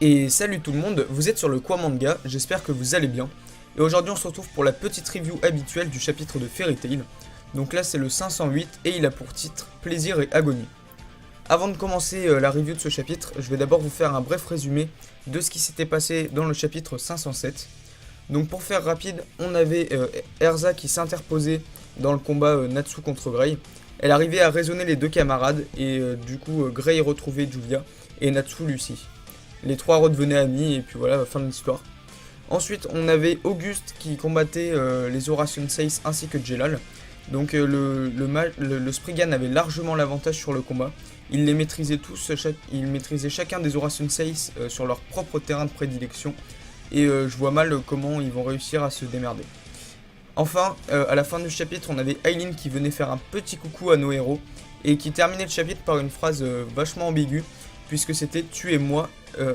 Et salut tout le monde, vous êtes sur le Quoi Manga, j'espère que vous allez bien. Et aujourd'hui on se retrouve pour la petite review habituelle du chapitre de Fairy Tail. Donc là c'est le 508 et il a pour titre Plaisir et Agonie. Avant de commencer la review de ce chapitre, je vais d'abord vous faire un bref résumé de ce qui s'était passé dans le chapitre 507. Donc pour faire rapide, on avait Erza qui s'interposait dans le combat Natsu contre Grey. Elle arrivait à raisonner les deux camarades et du coup Grey retrouvait Julia et Natsu Lucy. Les trois redevenaient amis et puis voilà, fin de l'histoire. Ensuite, on avait Auguste qui combattait les Aura Senseis ainsi que Jelal. Donc le Spriggan avait largement l'avantage sur le combat. Il les maîtrisait tous, il maîtrisait chacun des Aura Senseis sur leur propre terrain de prédilection. Et je vois mal comment ils vont réussir à se démerder. Enfin, à la fin du chapitre, on avait Aileen qui venait faire un petit coucou à nos héros. Et qui terminait le chapitre par une phrase vachement ambiguë. Puisque c'était tu es moi,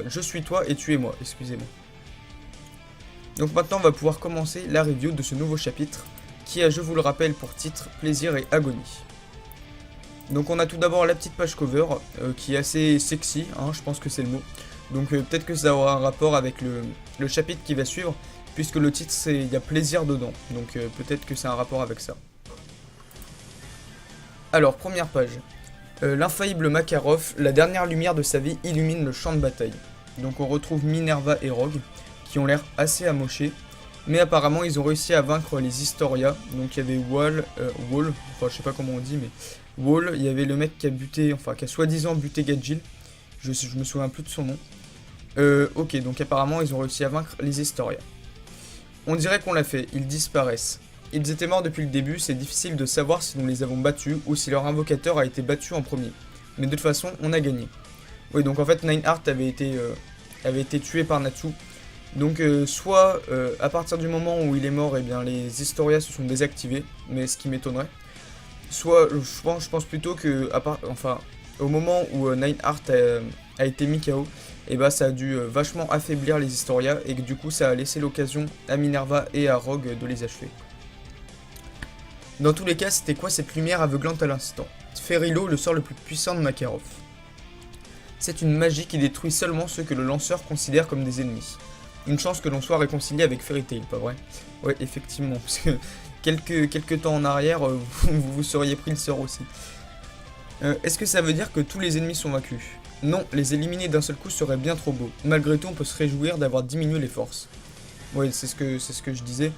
je suis toi et tu es moi, excusez-moi. Donc maintenant on va pouvoir commencer la review de ce nouveau chapitre qui a, je vous le rappelle, pour titre Plaisir et Agonie. Donc on a tout d'abord la petite page cover qui est assez sexy, hein, je pense que c'est le mot. Donc peut-être que ça aura un rapport avec le chapitre qui va suivre, puisque le titre c'est il y a plaisir dedans, donc peut-être que c'est un rapport avec ça. Alors première page. L'infaillible Makarov, la dernière lumière de sa vie illumine le champ de bataille. Donc on retrouve Minerva et Rogue, qui ont l'air assez amochés, mais apparemment ils ont réussi à vaincre les Historia. Donc il y avait Wall, enfin je sais pas comment on dit, mais Wall, il y avait le mec qui a buté, enfin qui a soi-disant buté Gadjil, je me souviens plus de son nom. Ok, donc apparemment ils ont réussi à vaincre les Historia. On dirait qu'on l'a fait, ils disparaissent. Ils étaient morts depuis le début, c'est difficile de savoir si nous les avons battus ou si leur invocateur a été battu en premier. Mais de toute façon, on a gagné. Oui, donc en fait, Nineheart avait été tué par Natsu. Donc soit à partir du moment où il est mort, eh bien, les Historia se sont désactivés, mais ce qui m'étonnerait. Soit, je pense plutôt que, au moment où Nineheart a été mis KO, et bah ça a dû vachement affaiblir les Historia et que du coup ça a laissé l'occasion à Minerva et à Rogue de les achever. Dans tous les cas, c'était quoi cette lumière aveuglante à l'instant? Ferrilo, le sort le plus puissant de Makarov. C'est une magie qui détruit seulement ceux que le lanceur considère comme des ennemis. Une chance que l'on soit réconcilié avec Fairy Tail, pas vrai? Ouais, effectivement, parce que quelques temps en arrière, vous seriez pris le sort aussi. Est-ce que ça veut dire que tous les ennemis sont vaincus? Non, les éliminer d'un seul coup serait bien trop beau. Malgré tout, on peut se réjouir d'avoir diminué les forces. Ouais, c'est ce que je disais.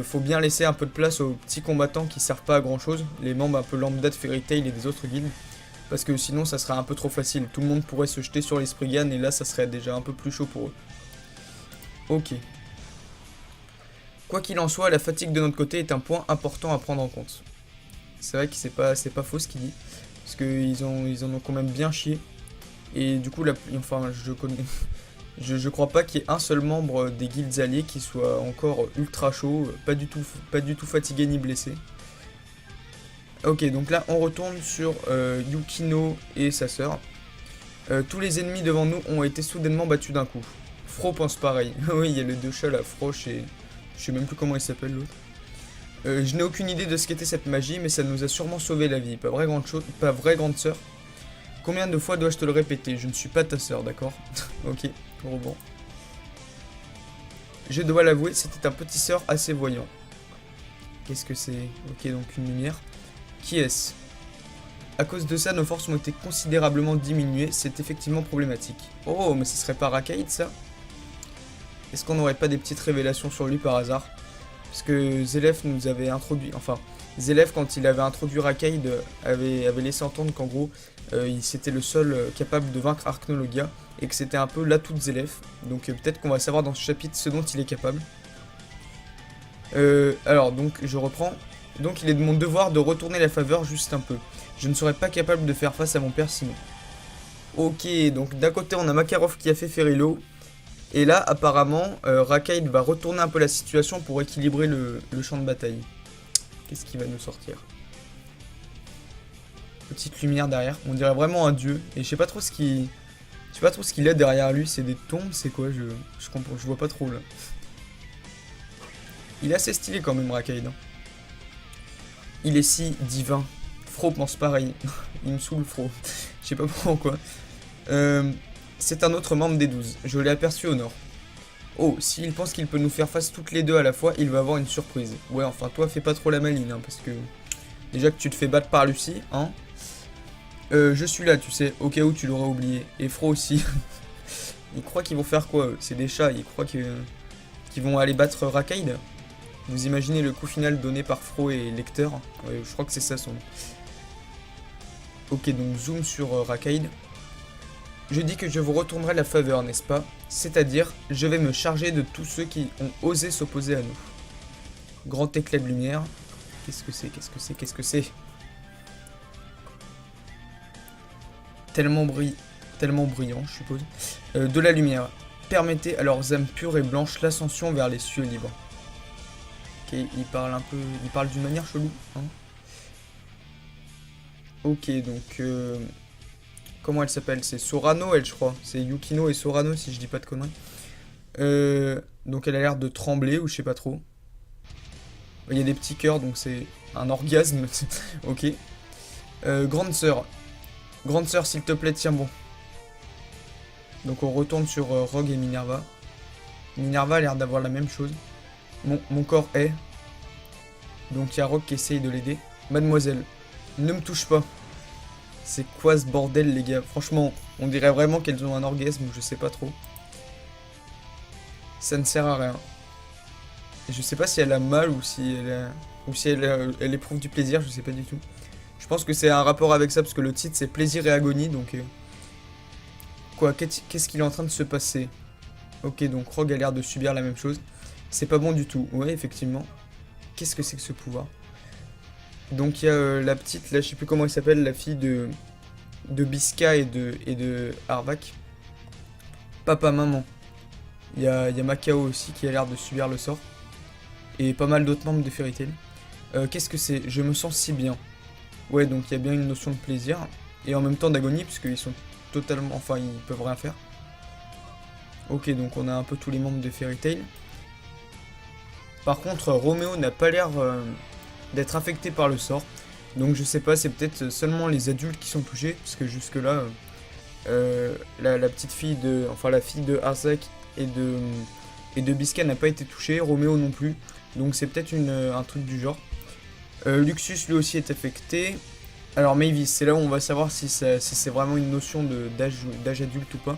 Faut bien laisser un peu de place aux petits combattants qui servent pas à grand chose, les membres un peu lambda de Fairy Tail et des autres guildes, parce que sinon ça serait un peu trop facile, tout le monde pourrait se jeter sur les Spriggan et là ça serait déjà un peu plus chaud pour eux. Ok. Quoi qu'il en soit, la fatigue de notre côté est un point important à prendre en compte. C'est vrai que c'est pas faux ce qu'il dit, parce qu'ils en ont quand même bien chié, et du coup, je crois pas qu'il y ait un seul membre des guildes alliés qui soit encore ultra chaud, pas du tout fatigué ni blessé. Ok, donc là on retourne sur Yukino et sa sœur. Tous les ennemis devant nous ont été soudainement battus d'un coup. Fro pense pareil. Oui, il y a les deux chats là, Froche et... je sais même plus comment il s'appelle l'autre. Je n'ai aucune idée de ce qu'était cette magie, mais ça nous a sûrement sauvé la vie. Pas vraie grande sœur. Combien de fois dois-je te le répéter? Je ne suis pas ta sœur, d'accord? Ok, bon. Je dois l'avouer, c'était un petit sœur assez voyant. Qu'est-ce que c'est? Ok, donc une lumière. Qui est-ce? À cause de ça, nos forces ont été considérablement diminuées, c'est effectivement problématique. Oh, mais ce serait pas Rakaïd, ça? Est-ce qu'on n'aurait pas des petites révélations sur lui par hasard? Parce que Zelef nous avait introduit... Enfin, Zelef, quand il avait introduit Rakaïd, avait laissé entendre qu'en gros, c'était le seul capable de vaincre Archnologia, et que c'était un peu l'atout de Zelef. Donc peut-être qu'on va savoir dans ce chapitre ce dont il est capable. Alors, donc, je reprends. Donc, il est de mon devoir de retourner la faveur juste un peu. Je ne serais pas capable de faire face à mon père sinon. Ok, donc d'un côté, on a Makarov qui a fait Ferrilo. Et là, apparemment, Rakaïd va retourner un peu la situation pour équilibrer le champ de bataille. Qu'est-ce qui va nous sortir? Petite lumière derrière. On dirait vraiment un dieu. Et je sais pas trop ce qu'il a derrière lui. C'est des tombes, c'est quoi? Je vois pas trop là. Il est assez stylé quand même, Rakaïd. Il est si divin. Fro pense pareil. Il me saoule, Fro. Je sais pas pourquoi. C'est un autre membre des 12. Je l'ai aperçu au nord. Oh, s'il pense qu'il peut nous faire face toutes les deux à la fois, il va avoir une surprise. Ouais, enfin, toi, fais pas trop la maline, hein, parce que... Déjà que tu te fais battre par Lucie, hein. Je suis là, tu sais, au cas où tu l'aurais oublié. Et Fro aussi. Ils croient qu'ils vont faire quoi, eux? C'est des chats, ils croient qu'ils vont aller battre Rakaid. Vous imaginez le coup final donné par Fro et Lecteur? Ouais, je crois que c'est ça son nom. Ok, donc zoom sur Rakaid. Je dis que je vous retournerai la faveur, n'est-ce pas? C'est-à-dire, je vais me charger de tous ceux qui ont osé s'opposer à nous. Grand éclat de lumière. Qu'est-ce que c'est? Qu'est-ce que c'est? Qu'est-ce que c'est? Tellement brillant, je suppose. De la lumière. Permettez à leurs âmes pures et blanches l'ascension vers les cieux libres. Ok, il parle un peu... Il parle d'une manière chelou, hein. Ok, donc... Comment elle s'appelle? C'est Sorano, elle, je crois. C'est Yukino et Sorano, si je dis pas de conneries. Donc elle a l'air de trembler, ou je sais pas trop. Il y a des petits cœurs, donc c'est un orgasme. Ok. Grande sœur. Grande sœur, s'il te plaît, tiens bon. Donc on retourne sur Rogue et Minerva. Minerva a l'air d'avoir la même chose. Mon corps est... Donc il y a Rogue qui essaye de l'aider. Mademoiselle, ne me touche pas. C'est quoi ce bordel, les gars? Franchement, on dirait vraiment qu'elles ont un orgasme, je sais pas trop. Ça ne sert à rien. Et je sais pas si elle a mal ou si elle éprouve du plaisir, je sais pas du tout. Je pense que c'est un rapport avec ça, parce que le titre c'est Plaisir et Agonie, donc... Quoi, qu'est-ce qu'il est en train de se passer? Ok, donc Rogue a l'air de subir la même chose. C'est pas bon du tout. Ouais, effectivement. Qu'est-ce que c'est que ce pouvoir? Donc il y a la petite, là je sais plus comment elle s'appelle, la fille de Bisca et de Harvak. Papa, maman. Il y a Macao aussi qui a l'air de subir le sort. Et pas mal d'autres membres de Fairy Tail. Qu'est-ce que c'est? Je me sens si bien. Ouais, donc il y a bien une notion de plaisir. Et en même temps d'agonie, puisqu'ils sont totalement... Enfin, ils peuvent rien faire. Ok, donc on a un peu tous les membres de Fairy Tail. Par contre, Roméo n'a pas l'air d'être affecté par le sort. Donc je sais pas, c'est peut-être seulement les adultes qui sont touchés. Parce que jusque là, la petite fille de... Enfin, la fille de Arzak et de Bisca n'a pas été touchée. Roméo non plus. Donc c'est peut-être un truc du genre. Luxus lui aussi est affecté. Alors Mavis, c'est là où on va savoir si c'est vraiment une notion d'âge adulte ou pas.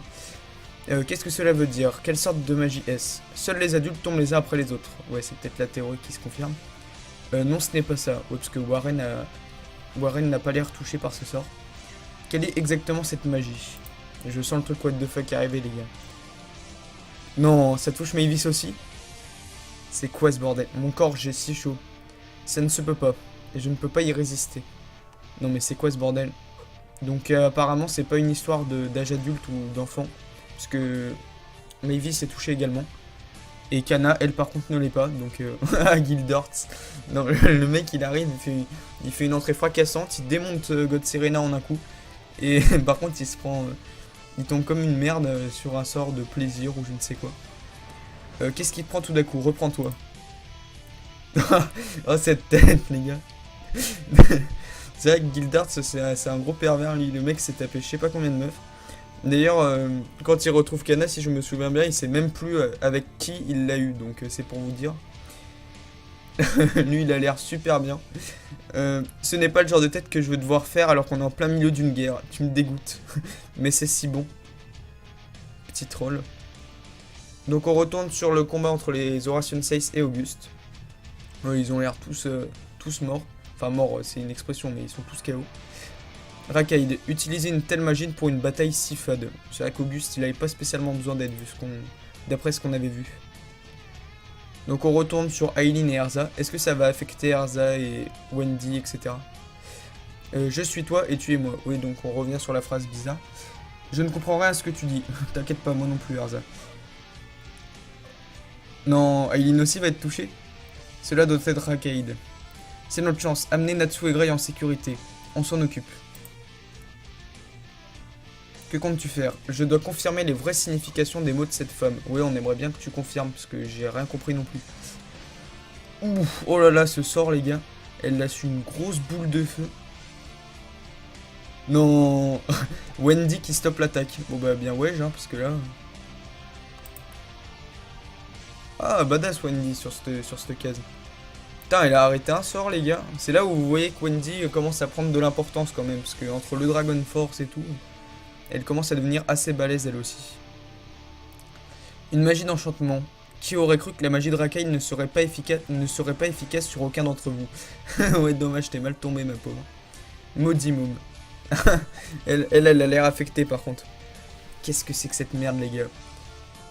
Qu'est-ce que cela veut dire? Quelle sorte de magie est-ce? Seuls les adultes tombent les uns après les autres. Ouais, c'est peut-être la théorie qui se confirme. Non, ce n'est pas ça. Ouais, parce que Warren n'a pas l'air touché par ce sort. Quelle est exactement cette magie? Je sens le truc what the fuck arriver, les gars. Non, ça touche Mavis aussi? C'est quoi ce bordel? Mon corps, j'ai si chaud. Ça ne se peut pas. Et je ne peux pas y résister. Non mais c'est quoi ce bordel? Donc apparemment c'est pas une histoire d'âge adulte ou d'enfant. Parce que Mavis est touchée également. Et Kana, elle par contre ne l'est pas. Donc Gildort. Non, le mec il arrive, il fait une entrée fracassante. Il démonte God Serena en un coup. Et par contre il se prend... il tombe comme une merde sur un sort de plaisir ou je ne sais quoi. Qu'est-ce qui te prend tout d'un coup? Reprends-toi. Oh cette tête les gars. C'est vrai que Gildart c'est un gros pervers lui, le mec s'est tapé je sais pas combien de meufs. D'ailleurs quand il retrouve Kana, si je me souviens bien, il sait même plus avec qui il l'a eu, donc c'est pour vous dire. Lui il a l'air super bien. Ce n'est pas le genre de tête que je veux devoir faire alors qu'on est en plein milieu d'une guerre, tu me dégoûtes. Mais c'est si bon. Petit troll. Donc on retourne sur le combat entre les Horation 6 et Auguste. Ils ont l'air tous morts. Enfin mort, c'est une expression, mais ils sont tous KO. Rakaid, utiliser une telle magie pour une bataille si fade. C'est vrai qu'Auguste, il avait pas spécialement besoin d'aide, d'après ce qu'on avait vu. Donc on retourne sur Aileen et Erza. Est-ce que ça va affecter Erza et Wendy, etc. Je suis toi et tu es moi. Oui, donc on revient sur la phrase bizarre. Je ne comprends rien à ce que tu dis. T'inquiète pas, moi non plus, Erza. Non, Aileen aussi va être touchée. Cela doit être Rakaid. C'est notre chance, amener Natsu et Grey en sécurité. On s'en occupe. Que comptes-tu faire? Je dois confirmer les vraies significations des mots de cette femme. Oui, on aimerait bien que tu confirmes, parce que j'ai rien compris non plus. Ouf, oh là là, ce sort, les gars. Elle lâche une grosse boule de feu. Non. Wendy qui stoppe l'attaque. Bon bah bien ouais, hein, parce que là... Ah, badass Wendy sur cette case. Putain, elle a arrêté un sort, les gars. C'est là où vous voyez que Wendy commence à prendre de l'importance quand même. Parce que entre le Dragon Force et tout, elle commence à devenir assez balèze elle aussi. Une magie d'enchantement. Qui aurait cru que la magie de Racaille ne serait pas efficace sur aucun d'entre vous? Ouais, dommage, t'es mal tombé, ma pauvre. Maudit Moom. elle a l'air affectée par contre. Qu'est-ce que c'est que cette merde, les gars?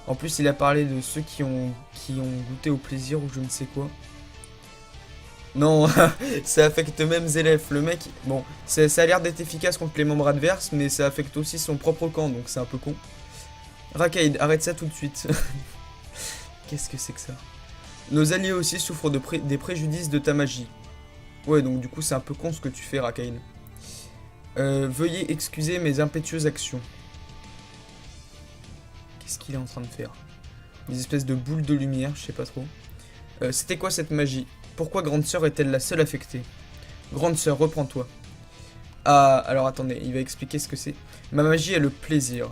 En plus, il a parlé de ceux qui ont goûté au plaisir ou je ne sais quoi. Non, ça affecte même Zélef. Le mec, bon, ça a l'air d'être efficace contre les membres adverses, mais ça affecte aussi son propre camp, donc c'est un peu con. Rakaid, arrête ça tout de suite. Qu'est-ce que c'est que ça? Nos alliés aussi souffrent des préjudices de ta magie. Ouais, donc du coup, c'est un peu con ce que tu fais, Rakaid. Veuillez excuser mes impétueuses actions. Qu'est-ce qu'il est en train de faire? Des espèces de boules de lumière, je sais pas trop. C'était quoi cette magie? Pourquoi Grande Sœur est-elle la seule affectée? Grande Sœur, reprends-toi. Ah, alors attendez, il va expliquer ce que c'est. Ma magie est le plaisir.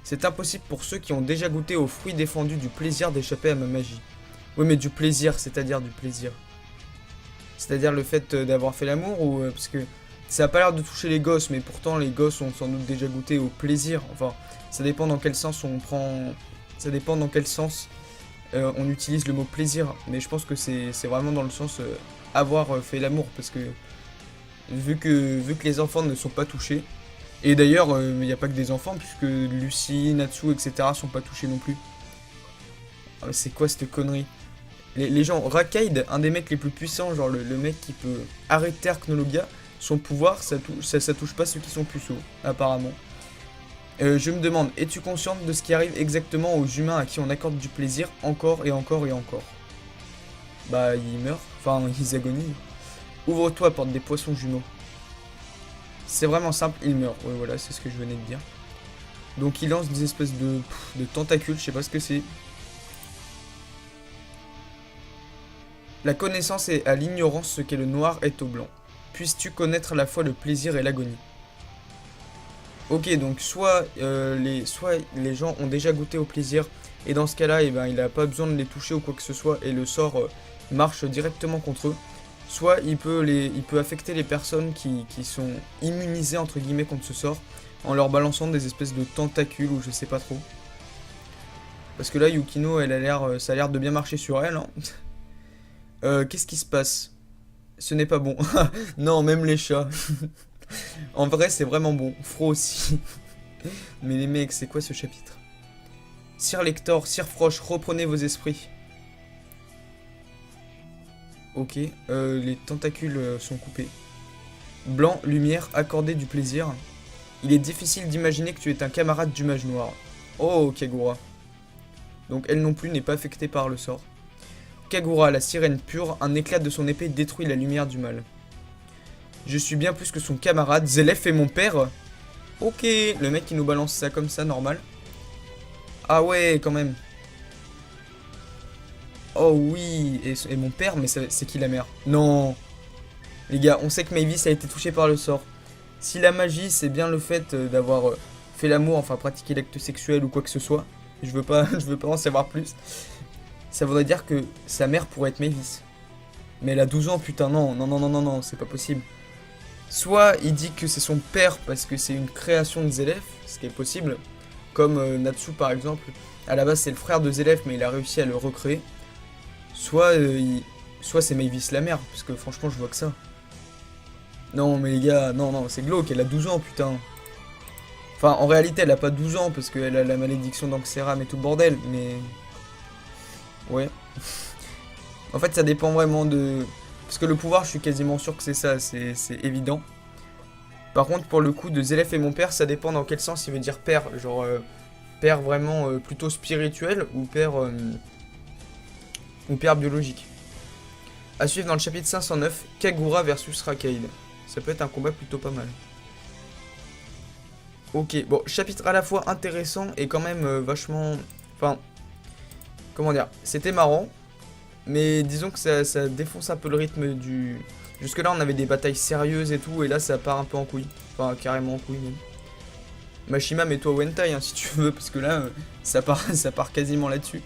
C'est impossible pour ceux qui ont déjà goûté aux fruits défendus du plaisir d'échapper à ma magie. Oui, mais du plaisir, c'est-à-dire du plaisir. C'est-à-dire le fait d'avoir fait l'amour ou... parce que ça a pas l'air de toucher les gosses, mais pourtant les gosses ont sans doute déjà goûté au plaisir. Enfin, ça dépend dans quel sens on prend... Ça dépend dans quel sens on utilise le mot plaisir. Mais je pense que c'est vraiment dans le sens avoir fait l'amour. Parce que vu que les enfants ne sont pas touchés... Et d'ailleurs, il n'y a pas que des enfants, puisque Lucie, Natsu, etc. sont pas touchés non plus. C'est quoi cette connerie? Les gens, Rakaid, un des mecs les plus puissants, genre le mec qui peut arrêter Archnologia, son pouvoir, ça touche pas ceux qui sont puceaux, apparemment. Je me demande, es-tu consciente de ce qui arrive exactement aux humains à qui on accorde du plaisir encore et encore et encore? Bah, ils meurent, enfin, ils agonisent. Ouvre-toi, porte des poissons jumeaux. C'est vraiment simple, il meurt. Ouais, voilà, c'est ce que je venais de dire. Donc il lance des espèces de tentacules, je sais pas ce que c'est. La connaissance est à l'ignorance ce qu'est le noir est au blanc. Puisses-tu connaître à la fois le plaisir et l'agonie. Ok, donc soit les gens ont déjà goûté au plaisir, et dans ce cas-là, eh ben, il n'a pas besoin de les toucher ou quoi que ce soit, et le sort marche directement contre eux. Soit il peut affecter les personnes qui sont immunisées entre guillemets contre ce sort en leur balançant des espèces de tentacules ou je sais pas trop. Parce que là Yukino ça a l'air de bien marcher sur elle. Hein. Qu'est-ce qui se passe? Ce n'est pas bon. Non, même les chats. En vrai c'est vraiment bon. Fro aussi. Mais les mecs, c'est quoi ce chapitre? Sir Lector, Sir Frosh, reprenez vos esprits. Ok, les tentacules sont coupés. Blanc, lumière, accordé du plaisir. Il est difficile d'imaginer que tu es un camarade du mage noir. Oh, Kagura. Donc elle non plus n'est pas affectée par le sort. Kagura, la sirène pure, un éclat de son épée détruit la lumière du mal. Je suis bien plus que son camarade, Zélef est mon père. Ok, le mec qui nous balance ça comme ça, normal. Ah ouais, quand même. Oh oui, et mon père, mais c'est qui la mère? Non. Les gars, on sait que Mavis a été touchée par le sort. Si la magie, c'est bien le fait d'avoir fait l'amour, enfin pratiqué l'acte sexuel ou quoi que ce soit, je veux pas en savoir plus, ça voudrait dire que sa mère pourrait être Mavis. Mais elle a 12 ans, putain, non, c'est pas possible. Soit il dit que c'est son père parce que c'est une création de Zélef, ce qui est possible, comme Natsu par exemple. À la base, c'est le frère de Zélef, mais il a réussi à le recréer. Soit c'est Mavis la mère, parce que franchement je vois que ça. Non mais les gars, non, c'est glauque, elle a 12 ans putain. Enfin en réalité elle a pas 12 ans parce qu'elle a la malédiction d'Anxeram et tout le bordel, mais... Ouais. En fait ça dépend vraiment de... Parce que le pouvoir je suis quasiment sûr que c'est ça, c'est évident. Par contre pour le coup de Zélef et mon père, ça dépend dans quel sens il veut dire père. Genre père vraiment plutôt spirituel ou père biologique. A suivre dans le chapitre 509, Kagura versus Rakaid. Ça peut être un combat plutôt pas mal. Ok, bon, chapitre à la fois intéressant et quand même vachement... Enfin, comment dire, c'était marrant, mais disons que ça défonce un peu le rythme Jusque là on avait des batailles sérieuses et tout, et là ça part un peu en couille. Enfin carrément en couille même. Mashima, mets-toi Wentai hein, si tu veux, parce que là ça part quasiment là-dessus.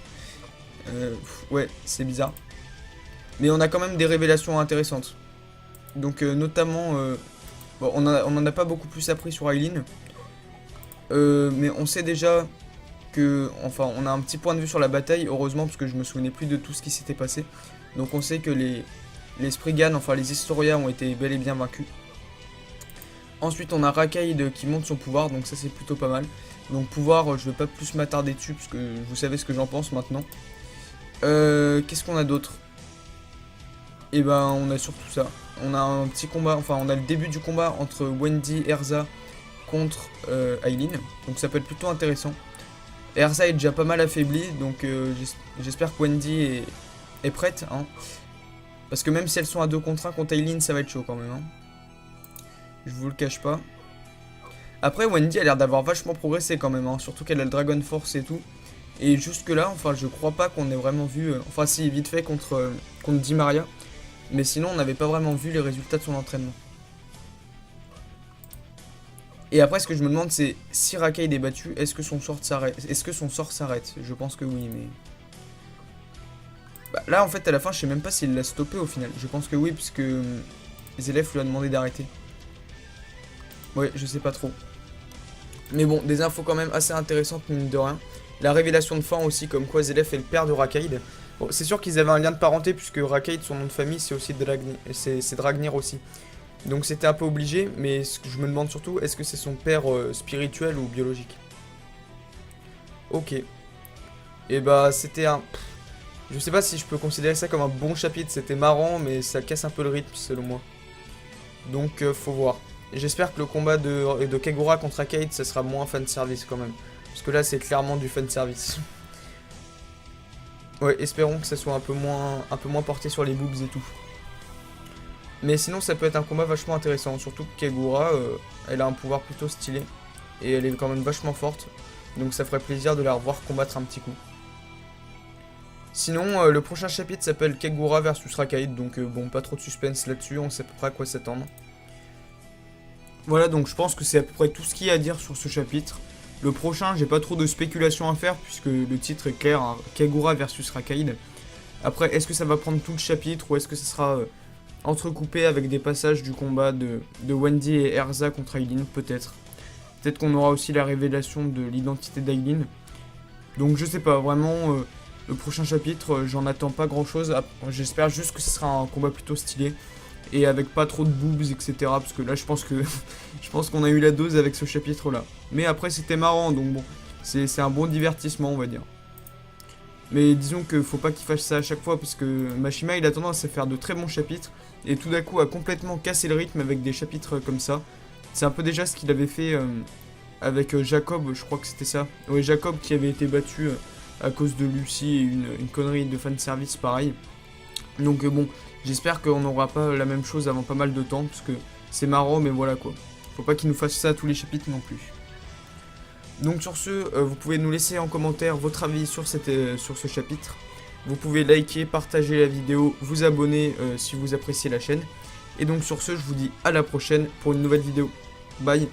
Ouais, c'est bizarre. Mais on a quand même des révélations intéressantes. Donc notamment, bon, on en a pas beaucoup plus appris sur Aileen. Mais on sait déjà que, enfin, on a un petit point de vue sur la bataille, heureusement, parce que je me souvenais plus de tout ce qui s'était passé. Donc on sait que les Spriggan, enfin les Historia ont été bel et bien vaincus. Ensuite on a Rakaid qui monte son pouvoir, donc ça c'est plutôt pas mal. Donc pouvoir, je vais pas plus m'attarder dessus, parce que vous savez ce que j'en pense maintenant. Qu'est-ce qu'on a d'autre? Et ben on a surtout ça. On a un petit combat, enfin on a le début du combat entre Wendy, Erza contre Aileen. Donc ça peut être plutôt intéressant. Erza est déjà pas mal affaiblie, donc j'espère que Wendy est prête. Hein. Parce que même si elles sont à 2 contre 1 contre Aileen, ça va être chaud quand même. Hein. Je vous le cache pas. Après Wendy a l'air d'avoir vachement progressé quand même, hein. Surtout qu'elle a le Dragon Force et tout. Et jusque là, enfin je crois pas qu'on ait vraiment vu... enfin si, vite fait contre Di Maria. Mais sinon on n'avait pas vraiment vu les résultats de son entraînement. Et après ce que je me demande c'est, si Rakaid est battu, est-ce que son sort s'arrête? Est-ce que son sort s'arrête? Je pense que oui, mais... Bah, là en fait à la fin je sais même pas s'il l'a stoppé au final. Je pense que oui, puisque Zelef lui a demandé d'arrêter. Ouais, je sais pas trop. Mais bon, des infos quand même assez intéressantes mine de rien. La révélation de fin aussi, comme quoi Zelef est le père de Rakaid. Bon, c'est sûr qu'ils avaient un lien de parenté, puisque Rakaid, son nom de famille, c'est aussi Dragnir aussi. Donc c'était un peu obligé, mais ce que je me demande surtout, est-ce que c'est son père spirituel ou biologique? Ok. Et bah c'était un... Je sais pas si je peux considérer ça comme un bon chapitre, c'était marrant, mais ça casse un peu le rythme selon moi. Donc faut voir. J'espère que le combat de Kagura contre Rakaid, ça sera moins fanservice quand même. Parce que là c'est clairement du fanservice. Ouais, espérons que ça soit un peu moins porté sur les boobs et tout. Mais sinon ça peut être un combat vachement intéressant, surtout que Kagura, elle a un pouvoir plutôt stylé. Et elle est quand même vachement forte, donc ça ferait plaisir de la revoir combattre un petit coup. Sinon, le prochain chapitre s'appelle Kagura versus Rakaid, donc bon, pas trop de suspense là-dessus, on sait à peu près à quoi s'attendre. Voilà, donc je pense que c'est à peu près tout ce qu'il y a à dire sur ce chapitre. Le prochain, j'ai pas trop de spéculation à faire, puisque le titre est clair, hein, Kagura versus Rakaid. Après, est-ce que ça va prendre tout le chapitre, ou est-ce que ça sera... entrecoupé avec des passages du combat de Wendy et Erza contre Aileen, peut-être. Peut-être qu'on aura aussi la révélation de l'identité d'Aileen. Donc je sais pas, vraiment, le prochain chapitre, j'en attends pas grand-chose. J'espère juste que ce sera un combat plutôt stylé. Et avec pas trop de boobs, etc. Parce que là, je pense qu'on a eu la dose avec ce chapitre-là. Mais après, c'était marrant, donc bon, c'est un bon divertissement, on va dire. Mais disons que faut pas qu'il fasse ça à chaque fois, parce que Mashima il a tendance à faire de très bons chapitres, et tout d'un coup à complètement casser le rythme avec des chapitres comme ça. C'est un peu déjà ce qu'il avait fait avec Jacob, je crois que c'était ça. Ouais, Jacob qui avait été battu à cause de Lucy et une connerie de fanservice pareil. Donc bon, j'espère qu'on n'aura pas la même chose avant pas mal de temps, parce que c'est marrant, mais voilà quoi. Faut pas qu'il nous fasse ça à tous les chapitres non plus. Donc sur ce, vous pouvez nous laisser en commentaire votre avis sur ce chapitre. Vous pouvez liker, partager la vidéo, vous abonner si vous appréciez la chaîne. Et donc sur ce, je vous dis à la prochaine pour une nouvelle vidéo. Bye!